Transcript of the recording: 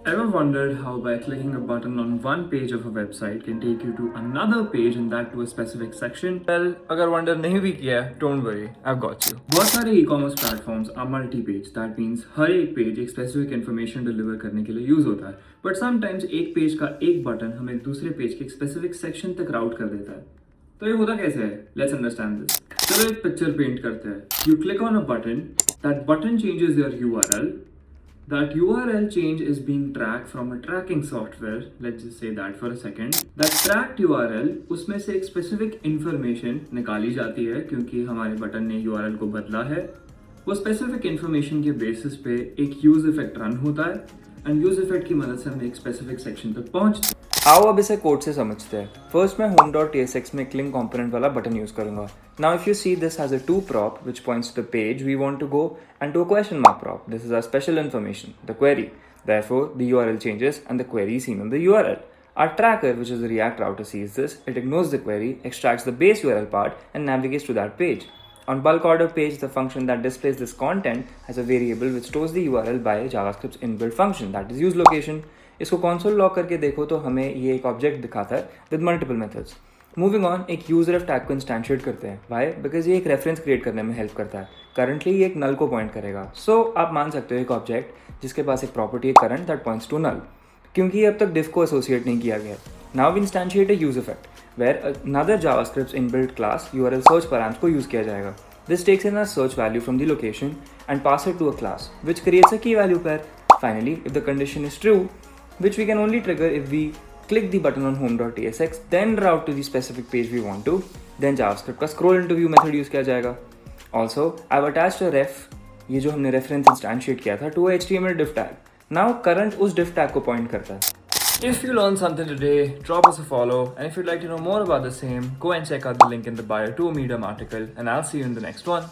Ever wondered how by clicking a button on one page of a website can take you to another page and that to a specific section? Well, अगर wonder नहीं भी किया है, don't worry, I've got you. बहुत सारे e-commerce platforms are multi-page. That means हर एक page एक specific information deliver करने के लिए use होता है. But sometimes एक पेज का एक बटन हमें दूसरे पेज के एक specific section तक route कर देता है. तो ये होता कैसे है? Let's understand this. चलो एक पिक्चर पेंट करते हैं. You click on a button. That button changes your URL. That URL change is being tracked from a tracking software. Let's just say that for a second. That tracked URL उसमें से एक specific information निकाली जाती है क्योंकि हमारे button ने URL को बदला है. वो specific information के basis पे एक use effect run होता है and use effect की मदद से हम एक specific section तक पहुंचते हैं. आओ अब इसे कोड से समझते हैं. फर्स्ट मैं home.tsx में क्लिंग कंपोनेंट वाला बटन यूज करूंगा. Now if you see this has a to prop which points to the page we want to go and to a question mark prop. This is our special information, the query. Therefore, the URL changes and the query is seen on the URL. Our tracker, which is the React router, sees this. It ignores the query, extracts the base URL part and navigates to that page. On bulk order page, the function that displays this content has a variable which stores the URL by JavaScript's inbuilt function, that is use location. इसको console log करके देखो तो हमें ये एक object दिखाता है with multiple methods. Moving on, एक यूजर टैग को इंस्टेंशिएट करते हैं. वाई? बिकॉज ये एक रेफरेंस क्रिएट करने में हेल्प करता है. करंटली ये एक नल को पॉइंट करेगा. सो आप मान सकते हो एक ऑब्जेक्ट जिसके पास एक प्रॉपर्टी है current that points to null, क्योंकि अब तक डिफ को एसोसिएट नहीं किया गया. Now we instantiate a use effect where another JavaScript inbuilt class URL search params को यूज किया जाएगा. This takes in a search value from the location and pass it to a class which creates a key value pair. Finally, if the condition is true, which we can only trigger if we click the button on home.tsx, then route to the specific page we want to, then JavaScript का scroll into view method use किया जाएगा. Also, I've attached a ref, ये जो हमने reference instantiate किया था, to a HTML div tag. Now current उस div tag को point करता है. If you learned something today, drop us a follow, and if you'd like to know more about the same, go and check out the link in the bio to a Medium article, and I'll see you in the next one.